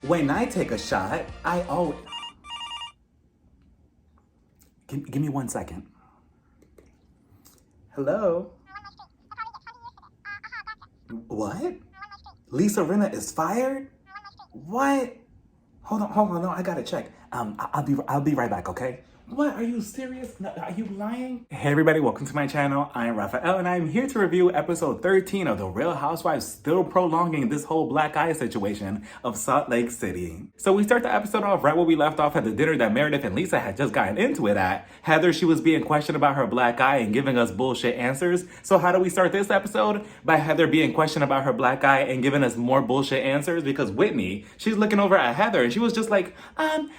When I take a shot, I always... Give me 1 second. Hello? What? Lisa Rinna is fired? What? Hold on, no, I gotta check. I'll be right back, okay? What, are you serious? No, are you lying? Hey everybody, welcome to my channel. I'm Raphael and I'm here to review episode 13 of The Real Housewives, still prolonging this whole black eye situation of Salt Lake City. So we start the episode off right where we left off at the dinner that Meredith and Lisa had just gotten into it at. Heather, she was being questioned about her black eye and giving us bullshit answers. So how do we start this episode? By Heather being questioned about her black eye and giving us more bullshit answers, because Whitney, she's looking over at Heather and she was just like,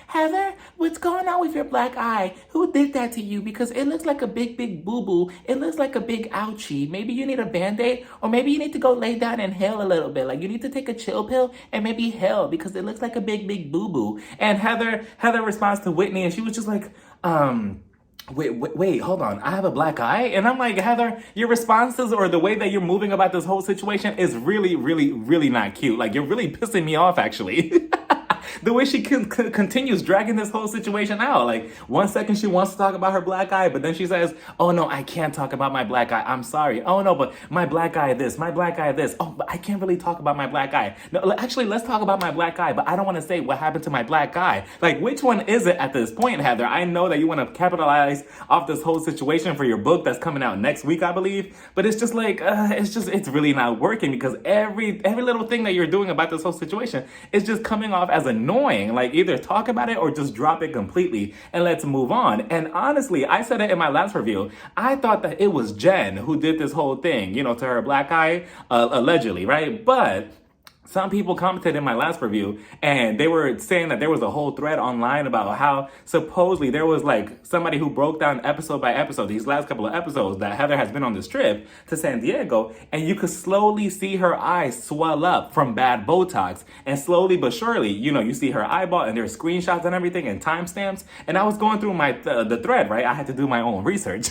Heather, what's going on with your black eye? Who did that to you? Because it looks like a big boo-boo. It looks like a big ouchie. Maybe you need a Band-Aid, or maybe you need to go lay down and heal a little bit. Like you need to take a chill pill and maybe heal because it looks like a big boo-boo. And Heather responds to Whitney and she was just like, wait, hold on. I have a black eye? And I'm like, Heather, your responses or the way that you're moving about this whole situation is really not cute. Like you're really pissing me off actually. The way she continues dragging this whole situation out. Like, 1 second she wants to talk about her black eye, but then she says, oh no, I can't talk about my black eye. I'm sorry. Oh no, but my black eye this, my black eye this. Oh, but I can't really talk about my black eye. No, actually, let's talk about my black eye, but I don't want to say what happened to my black eye. Like, which one is it at this point, Heather? I know that you want to capitalize off this whole situation for your book that's coming out next week, I believe, but it's just like, it's really not working because every little thing that you're doing about this whole situation is just coming off as annoying. Like either talk about it or just drop it completely and let's move on. And honestly, I said it in my last review. I thought that it was Jen who did this whole thing, you know, to her black eye, allegedly, right? But some people commented in my last review and they were saying that there was a whole thread online about how supposedly there was like somebody who broke down episode by episode, these last couple of episodes that Heather has been on this trip to San Diego, and you could slowly see her eyes swell up from bad Botox, and slowly but surely, you know, you see her eyeball and there's screenshots and everything and timestamps. And I was going through the thread, right? I had to do my own research.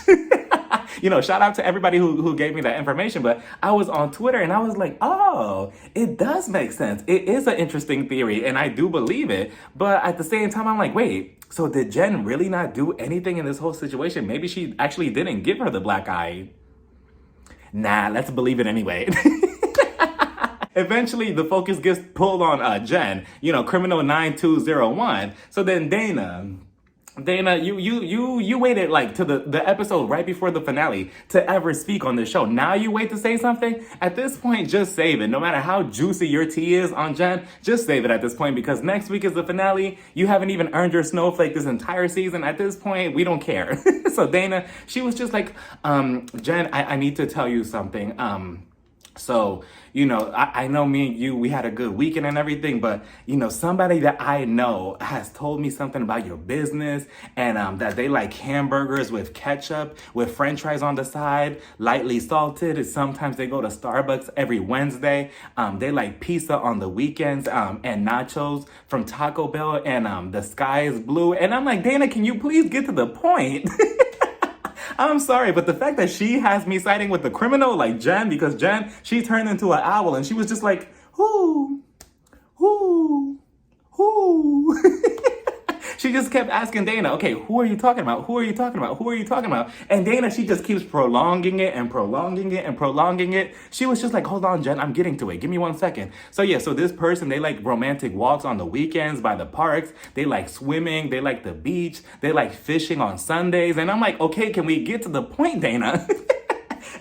You know, shout out to everybody who gave me that information. But I was on Twitter and I was like, oh, it does make sense. It is an interesting theory and I do believe it. But at the same time, I'm like, wait, so did Jen really not do anything in this whole situation? Maybe she actually didn't give her the black eye. Nah, let's believe it anyway. Eventually, the focus gets pulled on Jen, you know, criminal 9201. So then Dana, you waited like to the episode right before the finale to ever speak on this show. Now you wait to say something? At this point, just save it. No matter how juicy your tea is on Jen, just save it at this point because next week is the finale. You haven't even earned your snowflake this entire season. At this point, we don't care. So Dana, she was just like, Jen, I need to tell you something. So, you know, I know me and you, we had a good weekend and everything, but, you know, somebody that I know has told me something about your business and that they like hamburgers with ketchup, with french fries on the side, lightly salted. Sometimes they go to Starbucks every Wednesday. They like pizza on the weekends and nachos from Taco Bell and the sky is blue. And I'm like, Dana, can you please get to the point? I'm sorry, but the fact that she has me siding with the criminal like Jen, because Jen, she turned into an owl and she was just like, who? She just kept asking Dana, okay, who are you talking about? Who are you talking about? Who are you talking about? And Dana, she just keeps prolonging it and prolonging it and prolonging it. She was just like, hold on, Jen, I'm getting to it. Give me 1 second. So yeah, so this person, they like romantic walks on the weekends by the parks. They like swimming. They like the beach. They like fishing on Sundays. And I'm like, okay, can we get to the point, Dana?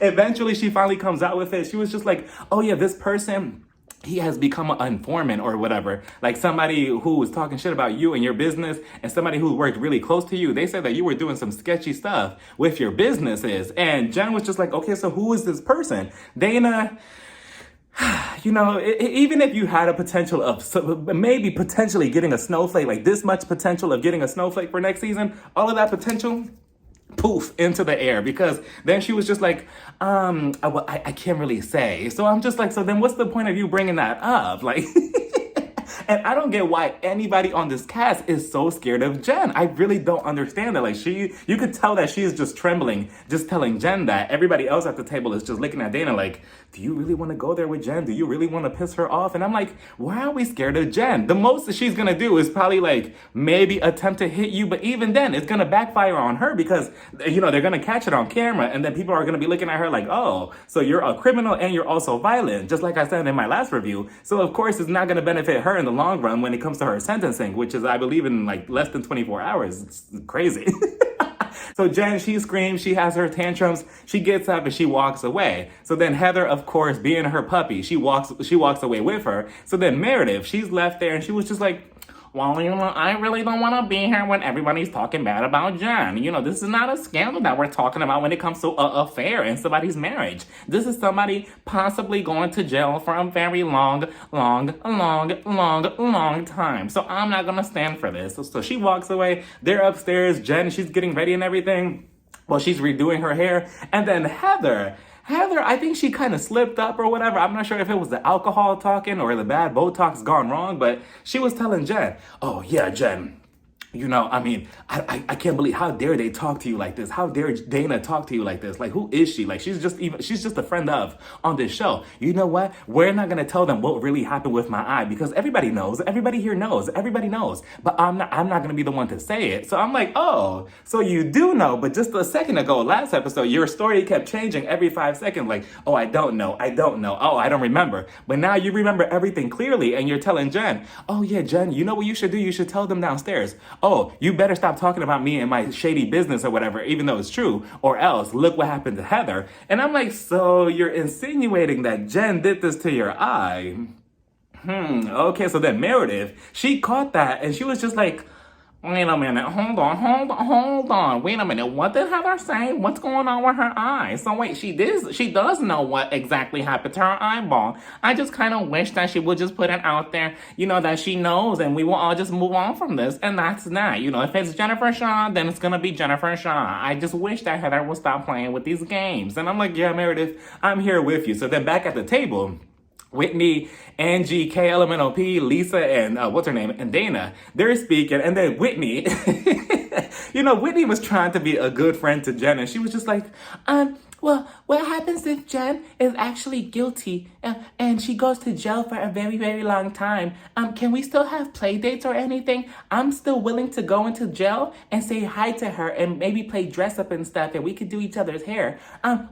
Eventually, she finally comes out with it. She was just like, oh yeah, this person, he has become an informant or whatever. Like somebody who was talking shit about you and your business and somebody who worked really close to you. They said that you were doing some sketchy stuff with your businesses. And Jen was just like, okay, so who is this person? Dana, you know, even if you had a potential of maybe potentially getting a snowflake, like this much potential of getting a snowflake for next season, all of that potential, poof, into the air, because then she was just like, I can't really say. So I'm just like, so then what's the point of you bringing that up? Like, And I don't get why anybody on this cast is so scared of Jen. I really don't understand that. Like you could tell that she is just trembling, just telling Jen that. Everybody else at the table is just looking at Dana like, do you really want to go there with Jen? Do you really want to piss her off? And I'm like, why are we scared of Jen? The most that she's gonna do is probably like maybe attempt to hit you, but even then it's gonna backfire on her because they're gonna catch it on camera and then people are gonna be looking at her like, oh, so you're a criminal and you're also violent, just like I said in my last review. So of course it's not gonna benefit her in the long run when it comes to her sentencing, which is I believe in like less than 24 hours. It's crazy. So Jen, she screams, she has her tantrums, she gets up and she walks away. So then Heather, of course, being her puppy, she walks away with her. So then Meredith, she's left there and she was just like, well, I really don't want to be here when everybody's talking bad about Jen. This is not a scandal that we're talking about when it comes to an affair in somebody's marriage. This is somebody possibly going to jail for a very long time. So I'm not going to stand for this. So she walks away. They're upstairs. Jen, she's getting ready and everything. Well, she's redoing her hair. And then Heather, I think she kind of slipped up or whatever. I'm not sure if it was the alcohol talking or the bad Botox gone wrong, but she was telling Jen, oh yeah, Jen, I can't believe, how dare they talk to you like this? How dare Dana talk to you like this? Like, who is she? Like, she's just a friend of on this show. You know what? We're not going to tell them what really happened with my eye because everybody knows. Everybody here knows. Everybody knows. But I'm not going to be the one to say it. So I'm like, oh, so you do know. But just a second ago, last episode, your story kept changing every 5 seconds. Like, oh, I don't know. Oh, I don't remember. But now you remember everything clearly and you're telling Jen, oh yeah, Jen, you know what you should do? You should tell them downstairs. Oh, you better stop talking about me and my shady business or whatever, even though it's true, or else look what happened to Heather. And I'm like, so you're insinuating that Jen did this to your eye? Okay, so then Meredith, she caught that and she was just like, wait a minute, hold on. Wait a minute, what did Heather say? What's going on with her eye? So wait, she does know what exactly happened to her eyeball. I just kind of wish that she would just put it out there, that she knows and we will all just move on from this. And that's that. If it's Jennifer Shah, then it's going to be Jennifer Shah. I just wish that Heather would stop playing with these games. And I'm like, yeah, Meredith, I'm here with you. So then back at the table, Whitney, Angie, KLMNOP, Lisa, and what's her name? And Dana, they're speaking. And then Whitney, Whitney was trying to be a good friend to Jen. And she was just like, well, what happens if Jen is actually guilty and she goes to jail for a very, very long time? Can we still have play dates or anything? I'm still willing to go into jail and say hi to her and maybe play dress up and stuff and we could do each other's hair.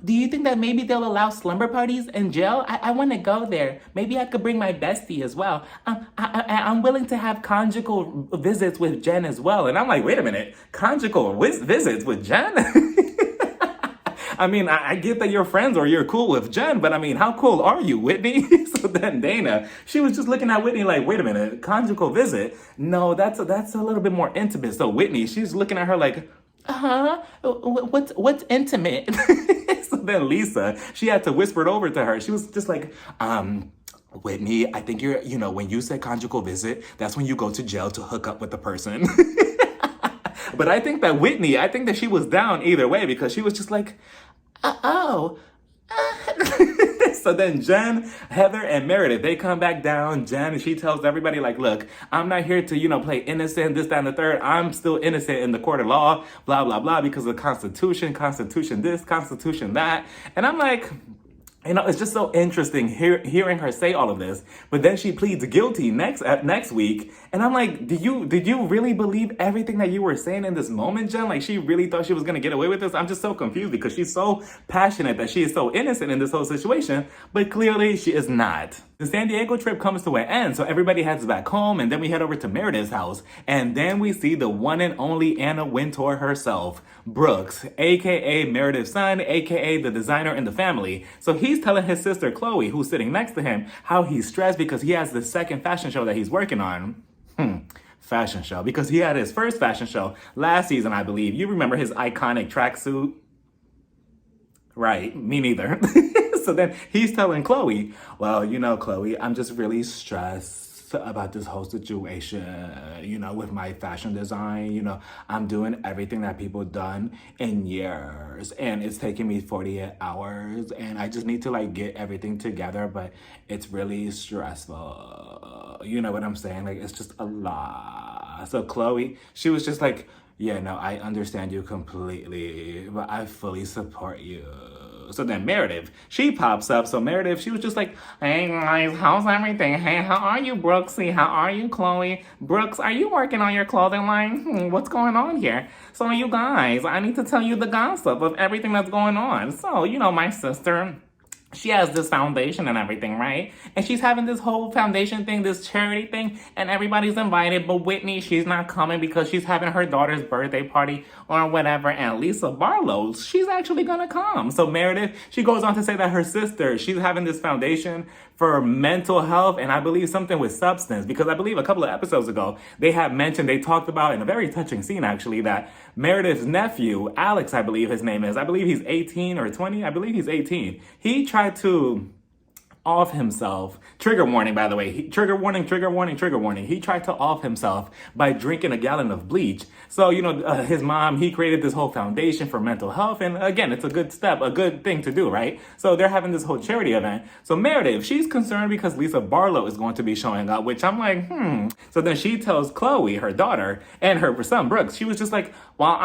Do you think that maybe they'll allow slumber parties in jail? I want to go there. Maybe I could bring my bestie as well. I'm willing to have conjugal visits with Jen as well. And I'm like, wait a minute, conjugal visits with Jen? I get that you're friends or you're cool with Jen, but how cool are you, Whitney? So then Dana, she was just looking at Whitney like, wait a minute, conjugal visit? No, that's a little bit more intimate. So Whitney, she's looking at her like, what's intimate? So then Lisa, she had to whisper it over to her. She was just like, Whitney, I think when you said conjugal visit, that's when you go to jail to hook up with the person. But I think that she was down either way because she was just like, oh. So then Jen, Heather, and Meredith, they come back down. Jen, and she tells everybody like, look, I'm not here to, play innocent, this, that, and the third. I'm still innocent in the court of law, blah, blah, blah, because of the Constitution this, Constitution that. And I'm like, it's just so interesting hearing her say all of this. But then she pleads guilty next week. And I'm like, did you really believe everything that you were saying in this moment, Jen? Like, she really thought she was going to get away with this? I'm just so confused because she's so passionate that she is so innocent in this whole situation. But clearly she is not. The San Diego trip comes to an end, so everybody heads back home, and then we head over to Meredith's house, and then we see the one and only Anna Wintour herself, Brooks, aka Meredith's son, aka the designer in the family. So he's telling his sister Chloe, who's sitting next to him, how he's stressed because he has the second fashion show that he's working on. Fashion show, because he had his first fashion show last season, I believe. You remember his iconic tracksuit? Right, me neither. So then he's telling Chloe, well, Chloe, I'm just really stressed. about this whole situation, with my fashion design. I'm doing everything that people done in years, and it's taking me 48 hours, and I just need to like get everything together, but it's really stressful. You know what I'm saying? Like, it's just a lot. So Chloe, she was just like, yeah, no, I understand you completely, but I fully support you. So then Meredith, she pops up. So Meredith, she was just like, hey guys, how's everything? Hey, how are you, Brooksy? How are you, Chloe? Brooks, are you working on your clothing line? What's going on here? So you guys, I need to tell you the gossip of everything that's going on. So, my sister, she has this foundation and everything, right? And she's having this whole foundation thing, this charity thing, and everybody's invited, but Whitney, she's not coming because she's having her daughter's birthday party or whatever, and Lisa Barlow, she's actually gonna come. So Meredith, she goes on to say that her sister, she's having this foundation for mental health, and I believe something with substance, because I believe a couple of episodes ago, they talked about in a very touching scene actually, that Meredith's nephew, Alex, I believe his name is, I believe he's 18 or 20, I believe he's 18. He tried to off himself. Trigger warning, by the way. Trigger warning, trigger warning, trigger warning. He tried to off himself by drinking a gallon of bleach. So, his mom, he created this whole foundation for mental health. And again, it's a good step, a good thing to do, right? So they're having this whole charity event. So Meredith, she's concerned because Lisa Barlow is going to be showing up, which I'm like, So then she tells Chloe, her daughter, and her son, Brooks, she was just like, well,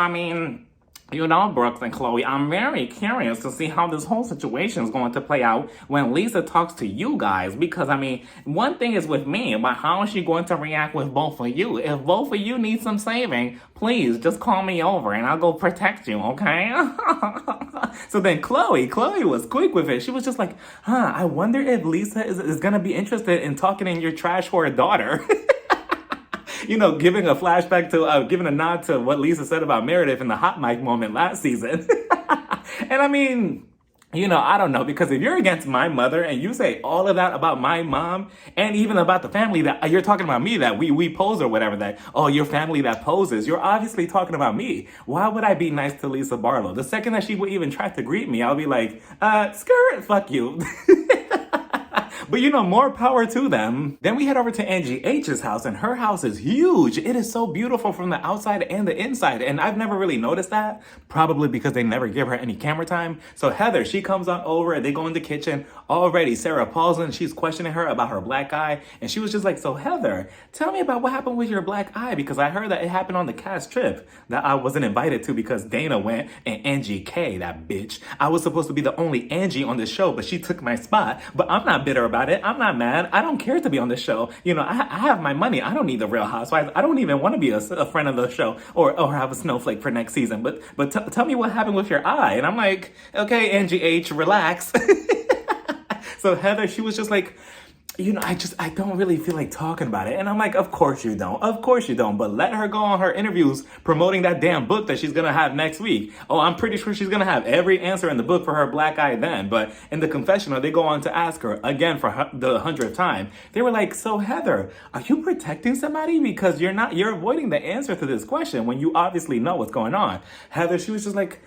Brooks and Chloe, I'm very curious to see how this whole situation is going to play out when Lisa talks to you guys. Because, one thing is with me, but how is she going to react with both of you? If both of you need some saving, please just call me over and I'll go protect you, okay? So then Chloe was quick with it. She was just like, I wonder if Lisa is going to be interested in talking in your trash whore daughter. Giving a flashback to, giving a nod to what Lisa said about Meredith in the hot mic moment last season. And I don't know, because if you're against my mother and you say all of that about my mom and even about the family that you're talking about me, that we pose or whatever, that, oh, your family that poses, you're obviously talking about me. Why would I be nice to Lisa Barlow? The second that she would even try to greet me, I'll be like, skirt, fuck you. But more power to them. Then we head over to Angie H's house, and her house is huge. It is so beautiful from the outside and the inside, and I've never really noticed that, probably because they never give her any camera time. So Heather, she comes on over, and they go in the kitchen. Already, Sarah Paulson, she's questioning her about her black eye, and she was just like, so Heather, tell me about what happened with your black eye, because I heard that it happened on the cast trip that I wasn't invited to because Dana went, and Angie K, that bitch. I was supposed to be the only Angie on the show, but she took my spot, but I'm not bitter about it. I'm not mad. I don't care to be on the show. I have my money. I don't need the Real Housewives. I don't even want to be a friend of the show or have a snowflake for next season. But tell me what happened with your eye. And I'm like, okay, Angie H, relax. So Heather, she was just like, I don't really feel like talking about it. And I'm like, of course you don't. Of course you don't. But let her go on her interviews promoting that damn book that she's going to have next week. Oh, I'm pretty sure she's going to have every answer in the book for her black eye then. But in the confessional, they go on to ask her again for the 100th time. They were like, so Heather, are you protecting somebody? Because you're avoiding the answer to this question when you obviously know what's going on. Heather, she was just like,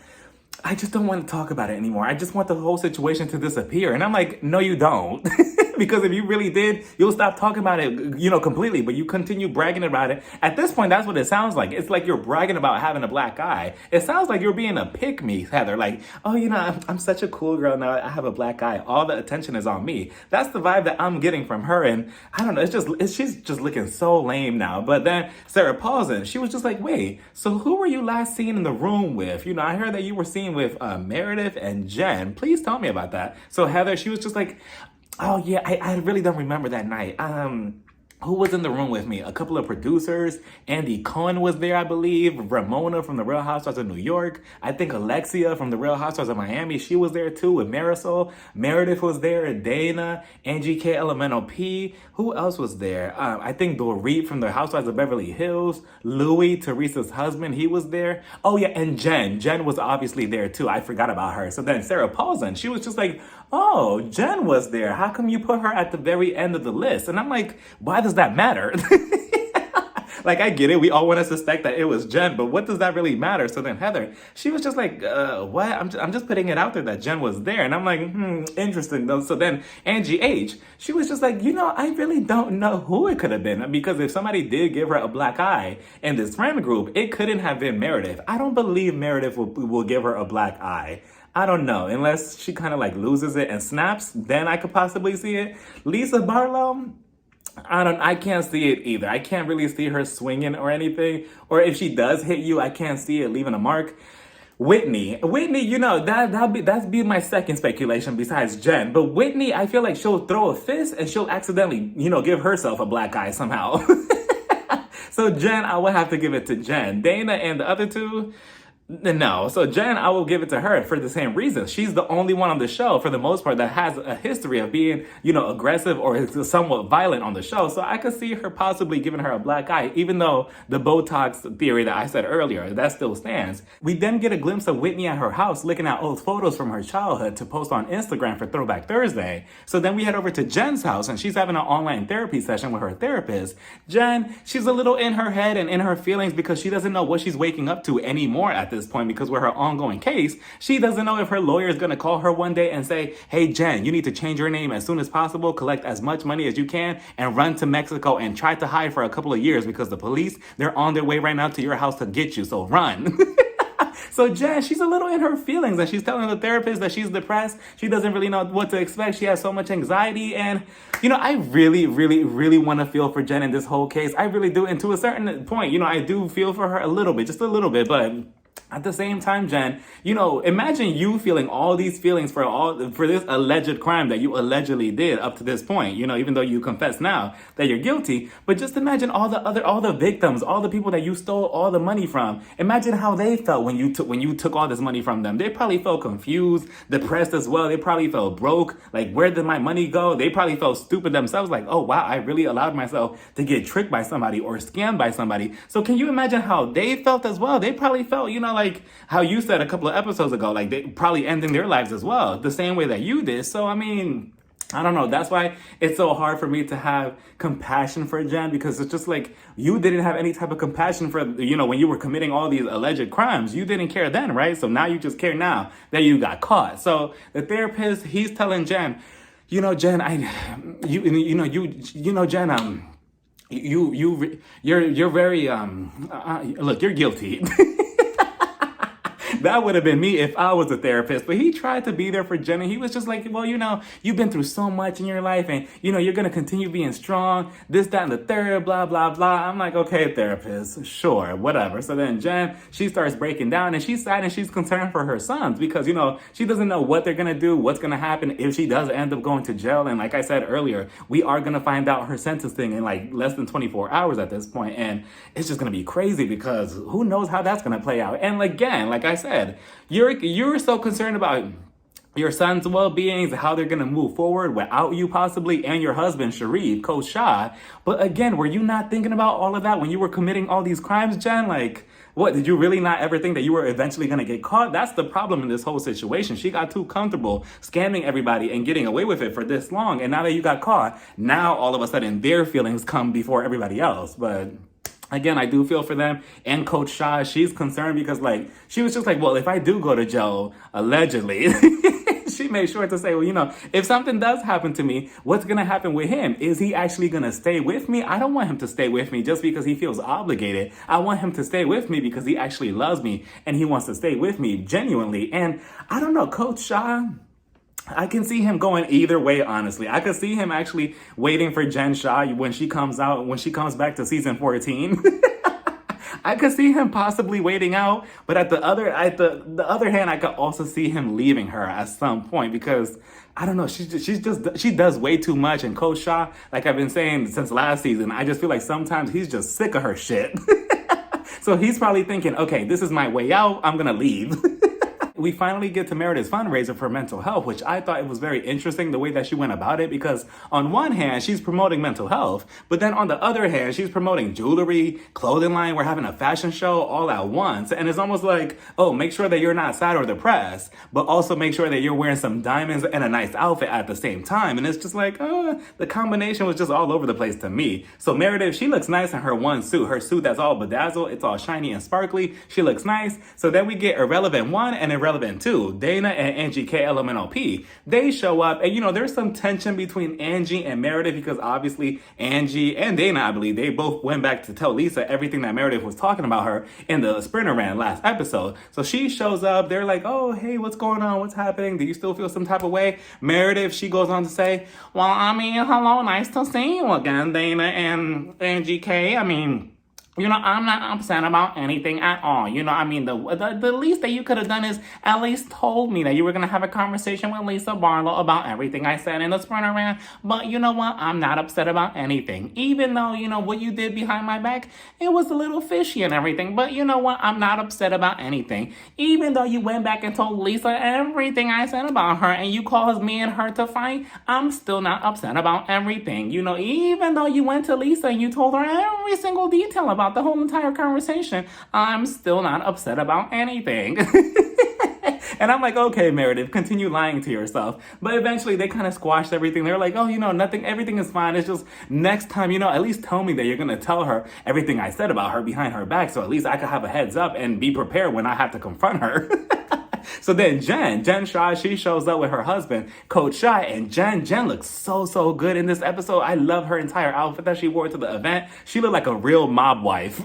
I just don't want to talk about it anymore. I just want the whole situation to disappear. And I'm like, no, you don't. Because if you really did, you'll stop talking about it, completely. But you continue bragging about it. At this point, that's what it sounds like. It's like you're bragging about having a black eye. It sounds like you're being a pick-me, Heather. Like, oh, I'm such a cool girl now. I have a black eye. All the attention is on me. That's the vibe that I'm getting from her. And I don't know. She's just looking so lame now. But then Sarah Paulson, she was just like, wait, so who were you last seen in the room with? I heard that you were seen with Meredith and Jen. Please tell me about that. So Heather, she was just like, oh yeah, I really don't remember that night. Who was in the room with me? A couple of producers. Andy Cohen was there, I believe. Ramona from the Real Housewives of New York. I think Alexia from the Real Housewives of Miami, she was there too with Marisol. Meredith was there. Dana, Angie K, Elemental P. Who else was there? I think Dorit from the Housewives of Beverly Hills. Louis, Teresa's husband, he was there. Oh yeah, and Jen. Jen was obviously there too. I forgot about her. So then Sarah Paulson, she was just like, oh, Jen was there. How come you put her at the very end of the list? And I'm like, why does that matter? Like, I get it. We all want to suspect that it was Jen, but what does that really matter? So then Heather, she was just like, what? I'm just putting it out there that Jen was there. And I'm like, interesting. Though. So then Angie H, she was just like, I really don't know who it could have been. Because if somebody did give her a black eye in this friend group, it couldn't have been Meredith. I don't believe Meredith will give her a black eye. I don't know. Unless she kind of like loses it and snaps, then I could possibly see it. Lisa Barlow, I can't see it either. I can't really see her swinging or anything. Or if she does hit you, I can't see it leaving a mark. Whitney, that'd be my second speculation besides Jen. But Whitney, I feel like she'll throw a fist and she'll accidentally, give herself a black eye somehow. So Jen, I will have to give it to Jen. Dana and the other two, no. So Jen, I will give it to her for the same reason. She's the only one on the show, for the most part, that has a history of being, aggressive or somewhat violent on the show. So I could see her possibly giving her a black eye, even though the Botox theory that I said earlier, that still stands. We then get a glimpse of Whitney at her house looking at old photos from her childhood to post on Instagram for Throwback Thursday. So then we head over to Jen's house and she's having an online therapy session with her therapist. Jen, she's a little in her head and in her feelings because she doesn't know what she's waking up to anymore at this point, because with her ongoing case, she doesn't know if her lawyer is going to call her one day and say, hey, Jen, you need to change your name as soon as possible, collect as much money as you can, and run to Mexico and try to hide for a couple of years because the police, they're on their way right now to your house to get you. So run. So Jen, she's a little in her feelings and she's telling the therapist that she's depressed. She doesn't really know what to expect. She has so much anxiety. And, I really, really, really want to feel for Jen in this whole case. I really do. And to a certain point, I do feel for her a little bit, just a little bit. But at the same time, Jen, imagine you feeling all these feelings for this alleged crime that you allegedly did up to this point, even though you confess now that you're guilty. But just imagine all the victims, all the people that you stole all the money from. Imagine how they felt when you took all this money from them. They probably felt confused, depressed as well. They probably felt broke. Like, where did my money go? They probably felt stupid themselves. Like, oh, wow, I really allowed myself to get tricked by somebody or scammed by somebody. So can you imagine how they felt as well? They probably felt, like how you said a couple of episodes ago, like they probably ending their lives as well, the same way that you did. So, I don't know. That's why it's so hard for me to have compassion for Jen, because it's just like you didn't have any type of compassion for, when you were committing all these alleged crimes. You didn't care then, right? So now you just care now that you got caught. So the therapist, he's telling Jen, Jen, Jen, you're very, look, you're guilty. That would have been me if I was a therapist. But he tried to be there for Jen. And he was just like, well, you've been through so much in your life and, you're going to continue being strong, this, that, and the third, blah, blah, blah. I'm like, okay, therapist, sure, whatever. So then Jen, she starts breaking down and she's sad and she's concerned for her sons because, she doesn't know what they're going to do, what's going to happen if she does end up going to jail. And like I said earlier, we are going to find out her sentencing in like less than 24 hours at this point. And it's just going to be crazy because who knows how that's going to play out. And again, like I said, you're so concerned about your son's well-being, how they're going to move forward without you possibly, and your husband, Sharif, Coach Shah. But again, were you not thinking about all of that when you were committing all these crimes, Jen? Like, what, did you really not ever think that you were eventually going to get caught? That's the problem in this whole situation. She got too comfortable scamming everybody and getting away with it for this long. And now that you got caught, now all of a sudden their feelings come before everybody else. But again, I do feel for them. And Coach Shah, she's concerned because, like, she was just like, well, if I do go to jail, allegedly, she made sure to say, well, if something does happen to me, what's going to happen with him? Is he actually going to stay with me? I don't want him to stay with me just because he feels obligated. I want him to stay with me because he actually loves me and he wants to stay with me genuinely. And I don't know, Coach Shah, I can see him going either way, honestly. I could see him actually waiting for Jen Shah when she comes back to season 14. I could see him possibly waiting out, but at the other hand, I could also see him leaving her at some point because I don't know, she does way too much. And Coach Shah, like I've been saying since last season, I just feel like sometimes he's just sick of her shit. So he's probably thinking, okay, this is my way out. I'm gonna leave. We finally get to Meredith's fundraiser for mental health, which I thought it was very interesting the way that she went about it, because on one hand, she's promoting mental health, but then on the other hand, she's promoting jewelry, clothing line, we're having a fashion show all at once. And it's almost like, oh, make sure that you're not sad or depressed, but also make sure that you're wearing some diamonds and a nice outfit at the same time. And it's just like, the combination was just all over the place to me. So Meredith, she looks nice in her one suit, her suit that's all bedazzled, it's all shiny and sparkly. She looks nice. So then we get Irrelevant 1 and Irrelevant 2. Dana and Angie K LMNOP. They show up, and there's some tension between Angie and Meredith, because obviously Angie and Dana, I believe, they both went back to tell Lisa everything that Meredith was talking about her in the sprinter ran last episode. So she shows up, they're like, oh, hey, what's going on? What's happening? Do you still feel some type of way? Meredith, she goes on to say, well, I mean, hello, nice to see you again, Dana and Angie K. I mean, I'm not upset about anything at all. The least that you could have done is at least told me that you were going to have a conversation with Lisa Barlow about everything I said in the sprinter rant. But you know what? I'm not upset about anything. Even though, what you did behind my back, it was a little fishy and everything. But you know what? I'm not upset about anything. Even though you went back and told Lisa everything I said about her and you caused me and her to fight, I'm still not upset about everything. Even though you went to Lisa and you told her every single detail about the whole entire conversation, I'm still not upset about anything. And I'm like, okay, Meredith, continue lying to yourself. But eventually they kind of squashed everything. They're like, oh, nothing, everything is fine. It's just next time, at least tell me that you're going to tell her everything I said about her behind her back. So at least I could have a heads up and be prepared when I have to confront her. So then Jen Shah, she shows up with her husband, Coach Shah, and Jen looks so good in this episode. I love her entire outfit that she wore to the event. She looked like a real mob wife.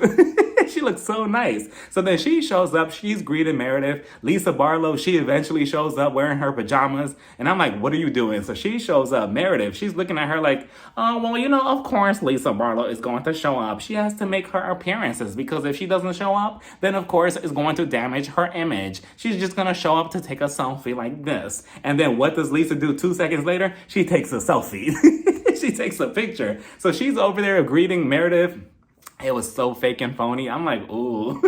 She looks so nice. So then she shows up, she's greeting Meredith. Lisa Barlow, she eventually shows up wearing her pajamas. And I'm like, what are you doing? So she shows up, Meredith, she's looking at her like, oh, well, of course Lisa Barlow is going to show up. She has to make her appearances, because if she doesn't show up, then of course it's going to damage her image. She's just going to show up to take a selfie like this. And then what does Lisa do 2 seconds later? She takes a selfie. She takes a picture. So she's over there greeting Meredith. It was so fake and phony. I'm like, ooh.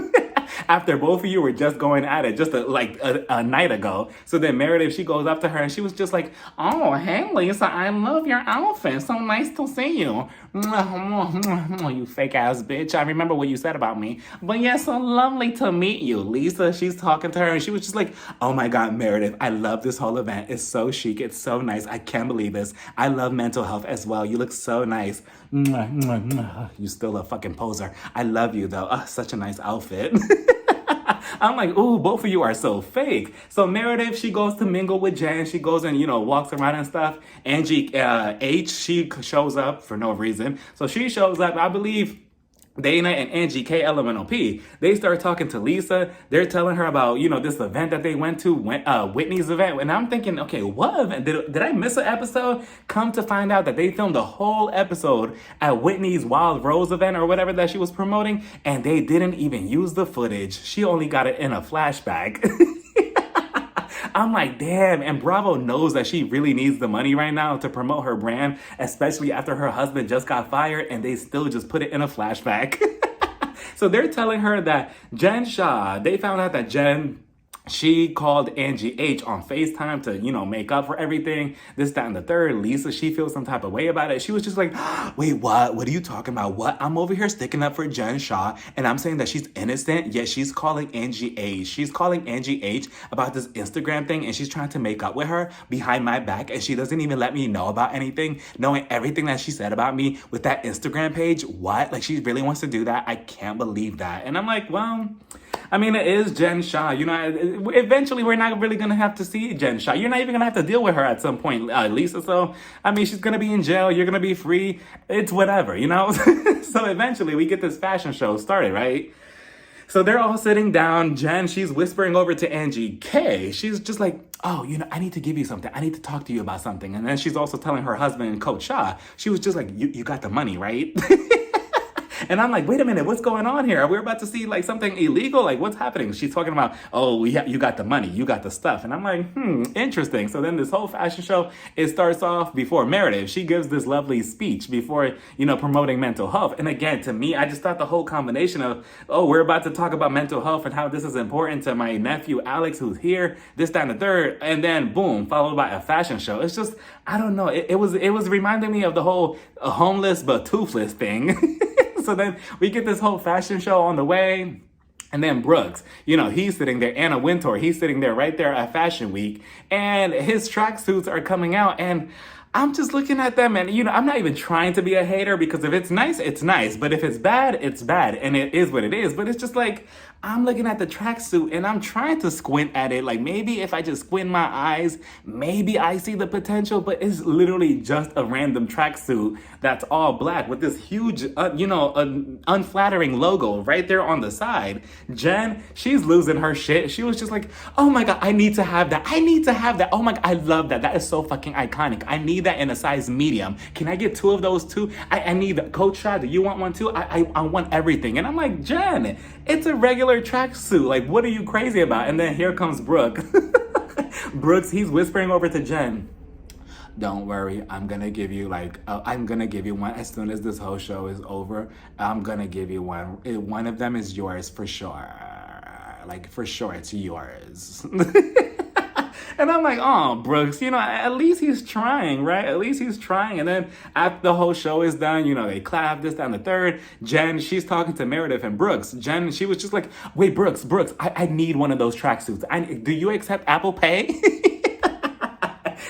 After both of you were just going at it just a night ago. So then Meredith, she goes up to her and she was just like, oh, hey, Lisa, I love your outfit. So nice to see you. You fake ass bitch. I remember what you said about me. But yeah, so lovely to meet you. Lisa, she's talking to her and she was just like, oh my God, Meredith, I love this whole event. It's so chic. It's so nice. I can't believe this. I love mental health as well. You look so nice. You still a fucking poser. I love you though. Such a nice outfit. I'm like, ooh, both of you are so fake. So Meredith, she goes to mingle with Jen. She goes and, walks around and stuff. Angie H, she shows up for no reason. So she shows up, I believe, Dana and Angie K LMNOP, they start talking to Lisa. They're telling her about, this event that they went to, Whitney's event. And I'm thinking, okay, what event? Did I miss an episode? Come to find out that they filmed a whole episode at Whitney's Wild Rose event or whatever that she was promoting. And they didn't even use the footage. She only got it in a flashback. I'm like, damn. And Bravo knows that she really needs the money right now to promote her brand, especially after her husband just got fired, and they still just put it in a flashback. So they're telling her that Jen Shah, they found out that Jen, she called Angie H on FaceTime to, make up for everything, this, that, and the third. Lisa, she feels some type of way about it. She was just like, wait, what? What are you talking about? What? I'm over here sticking up for Jen Shah, and I'm saying that she's innocent, yet she's calling Angie H. She's calling Angie H about this Instagram thing, and she's trying to make up with her behind my back, and she doesn't even let me know about anything, knowing everything that she said about me with that Instagram page. What? Like, she really wants to do that? I can't believe that. And I'm like, well, I mean, it is Jen Shah. Eventually we're not really going to have to see Jen Shah. You're not even going to have to deal with her at some point, Lisa. So, I mean, she's going to be in jail. You're going to be free. It's whatever, So eventually we get this fashion show started, right? So they're all sitting down. Jen, she's whispering over to Angie K. She's just like, oh, I need to give you something. I need to talk to you about something. And then she's also telling her husband, Coach Shah, she was just like, you got the money, right? And I'm like, wait a minute, what's going on here? Are we about to see like something illegal? Like, what's happening? She's talking about, oh, you got the money, you got the stuff. And I'm like, interesting. So then this whole fashion show, it starts off before Meredith. She gives this lovely speech before, promoting mental health. And again, to me, I just thought the whole combination of, oh, we're about to talk about mental health and how this is important to my nephew, Alex, who's here, this, that, and the third. And then boom, followed by a fashion show. It's just, I don't know. It was reminding me of the whole homeless but toothless thing. So then we get this whole fashion show on the way. And then Brooks, he's sitting there. Anna Wintour, he's sitting there right there at Fashion Week. And his tracksuits are coming out. And I'm just looking at them and, I'm not even trying to be a hater because if it's nice, it's nice. But if it's bad, it's bad. And it is what it is. But it's just like, I'm looking at the tracksuit and I'm trying to squint at it. Like maybe if I just squint my eyes, maybe I see the potential, but it's literally just a random tracksuit that's all black with this huge, unflattering logo right there on the side. Jen, she's losing her shit. She was just like, oh my God, I need to have that. I need to have that. Oh my God, I love that. That is so fucking iconic. I need that in a size medium. Can I get 2 of those too? I need that. Coach Shah, do you want one too? I want everything. And I'm like, Jen, it's a regular tracksuit. Like, what are you crazy about? And then here comes Brooke. Brooks, he's whispering over to Jen, don't worry, I'm gonna give you one as soon as this whole show is over. I'm gonna give you one. One of them is yours for sure. Like, for sure, it's yours. And I'm like, oh, Brooks, at least he's trying, right? At least he's trying. And then after the whole show is done, they clap, this, that, and the third. Jen, she's talking to Meredith and Brooks. Jen, she was just like, wait, Brooks, I need one of those tracksuits. Do you accept Apple Pay?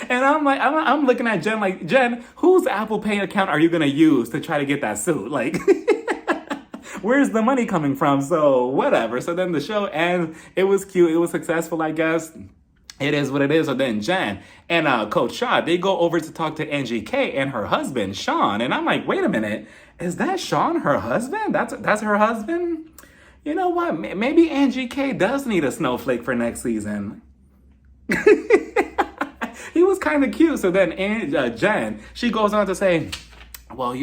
And I'm like, I'm looking at Jen like, Jen, whose Apple Pay account are you going to use to try to get that suit? Like, where's the money coming from? So whatever. So then the show ends. It was cute. It was successful, I guess. It is what it is. So then Jen and Coach Shah, they go over to talk to Angie K and her husband, Sean. And I'm like, wait a minute. Is that Sean, her husband? That's her husband? You know what? Maybe Angie K does need a snowflake for next season. He was kind of cute. So then Jen, she goes on to say, well,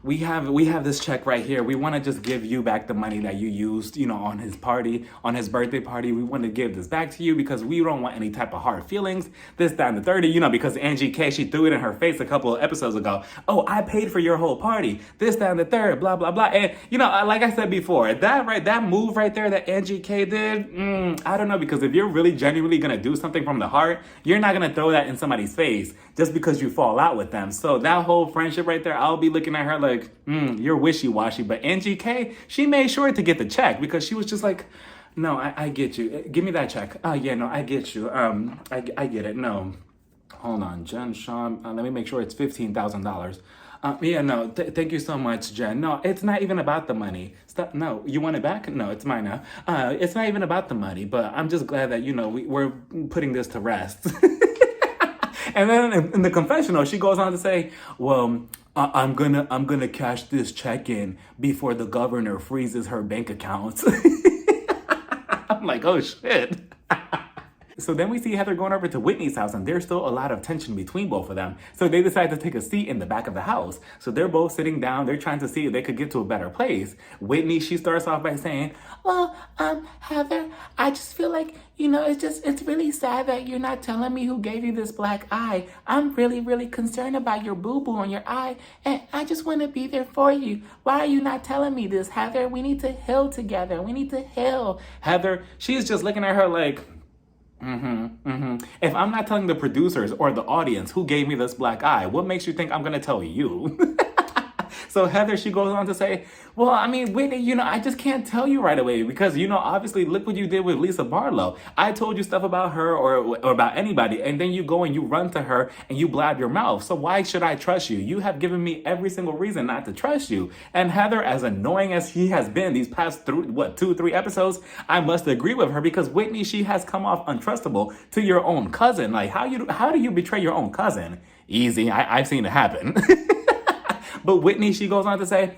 we have this check right here. We want to just give you back the money that you used, on his birthday party. We want to give this back to you because we don't want any type of hard feelings. This, that, and the 30, because Angie K, she threw it in her face a couple of episodes ago. Oh, I paid for your whole party. This, that, and the third, blah, blah, blah. And, like I said before, that move right there that Angie K did, I don't know, because if you're really genuinely going to do something from the heart, you're not going to throw that in somebody's face just because you fall out with them. So that whole friendship right there, I'll be looking at her like, you're wishy-washy. But Angie K, she made sure to get the check because she was just like, no, I get you. Give me that check. Oh, yeah, no, I get you. I get it. No. Hold on, Jen Shah. Let me make sure it's $15,000. Yeah, no, thank you so much, Jen. No, it's not even about the money. Stop. No, you want it back? No, it's mine now. It's not even about the money, but I'm just glad that, we're putting this to rest. And then in the confessional, she goes on to say, well, I'm gonna cash this check in before the governor freezes her bank accounts. I'm like, oh shit. So then we see Heather going over to Whitney's house, and there's still a lot of tension between both of them. So they decide to take a seat in the back of the house. So they're both sitting down. They're trying to see if they could get to a better place. Whitney, she starts off by saying, well, Heather, I just feel like, it's really sad that you're not telling me who gave you this black eye. I'm really, really concerned about your boo-boo on your eye, and I just want to be there for you. Why are you not telling me this, Heather? We need to heal together. We need to heal. Heather, she's just looking at her like, If I'm not telling the producers or the audience who gave me this black eye, what makes you think I'm going to tell you? So Heather, she goes on to say, well, I mean, Whitney, I just can't tell you right away because, obviously, look what you did with Lisa Barlow. I told you stuff about her or about anybody, and then you go and you run to her and you blab your mouth. So why should I trust you? You have given me every single reason not to trust you. And Heather, as annoying as he has been these past 2-3 episodes, I must agree with her because Whitney, she has come off untrustable to your own cousin. Like, how do you betray your own cousin? Easy. I've seen it happen. But Whitney, she goes on to say,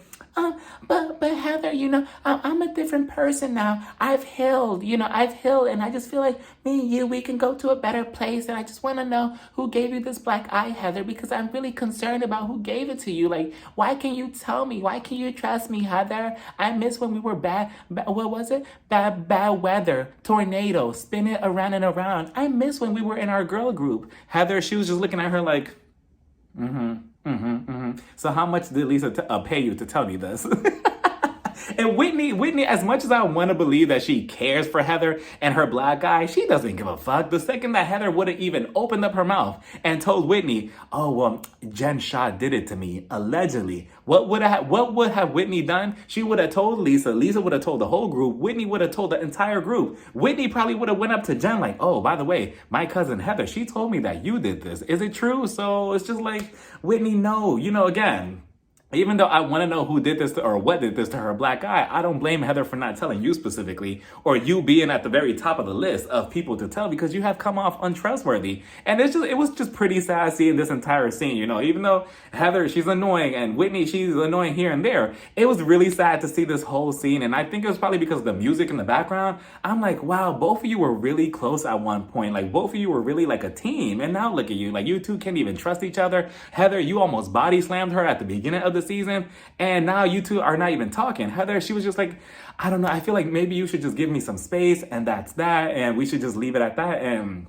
but Heather, I'm a different person now. I've healed, and I just feel like me and you, we can go to a better place. And I just want to know who gave you this black eye, Heather, because I'm really concerned about who gave it to you. Like, why can't you tell me? Why can't you trust me, Heather? I miss when we were what was it? Bad weather, tornado, spin it around and around. I miss when we were in our girl group. Heather, she was just looking at her like, So how much did Lisa pay you to tell me this? And Whitney, as much as I want to believe that she cares for Heather and her black guy, she doesn't give a fuck. The second that Heather would have even opened up her mouth and told Whitney, oh, well, Jen Shah did it to me, allegedly. What would have Whitney done? She would have told Lisa. Lisa would have told the whole group. Whitney would have told the entire group. Whitney probably would have went up to Jen like, oh, by the way, my cousin Heather, she told me that you did this. Is it true? So it's just like, Whitney, no. Again, even though I want to know who did this or what did this to her black eye, I don't blame Heather for not telling you specifically, or you being at the very top of the list of people to tell, because you have come off untrustworthy. And it was just pretty sad seeing this entire scene, even though Heather, she's annoying, and Whitney, she's annoying here and there. It was really sad to see this whole scene, and I think it was probably because of the music in the background. I'm like, wow, both of you were really close at one point. Like, both of you were really like a team, and now look at you. Like, you two can't even trust each other. Heather, you almost body slammed her at the beginning of the season, and now you two are not even talking. Heather, she was just like, I don't know, I feel like maybe you should just give me some space, and that's that, and we should just leave it at that. And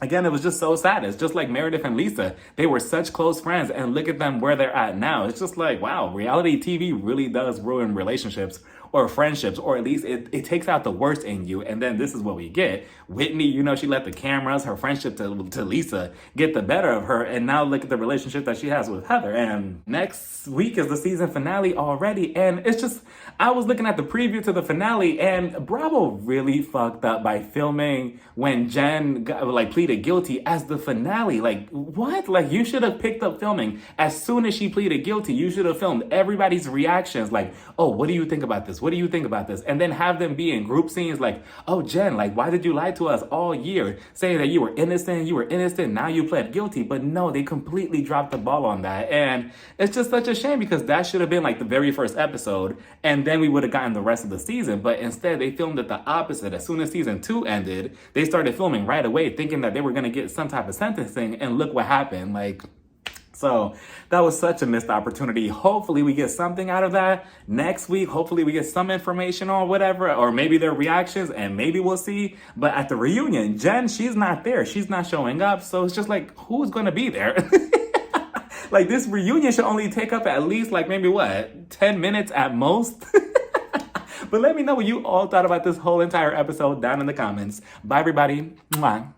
again, it was just so sad. It's just like Meredith and Lisa. They were such close friends, and look at them where they're at now. It's just like, wow, reality TV really does ruin relationships or friendships, or at least it takes out the worst in you. And then this is what we get. Whitney, she let the cameras, her friendship to Lisa, get the better of her. And now look at the relationship that she has with Heather. And next week is the season finale already. And it's just, I was looking at the preview to the finale, and Bravo really fucked up by filming when Jen pleaded guilty as the finale. Like, what? Like, you should have picked up filming as soon as she pleaded guilty. You should have filmed everybody's reactions. Like, oh, what do you think about this? What do you think about this? And then have them be in group scenes like, oh, Jen, like, why did you lie to us all year, saying that you were innocent, now you pled guilty? But no, they completely dropped the ball on that. And it's just such a shame, because that should have been like the very first episode, and then we would have gotten the rest of the season. But instead, they filmed it the opposite. As soon as season 2 ended, they started filming right away, thinking that they were going to get some type of sentencing, and look what happened. So that was such a missed opportunity. Hopefully we get something out of that next week. Hopefully we get some information on whatever, or maybe their reactions, and maybe we'll see. But at the reunion, Jen, she's not there. She's not showing up. So it's just like, who's going to be there? Like, this reunion should only take up at least maybe 10 minutes at most. But let me know what you all thought about this whole entire episode down in the comments. Bye, everybody. Mwah.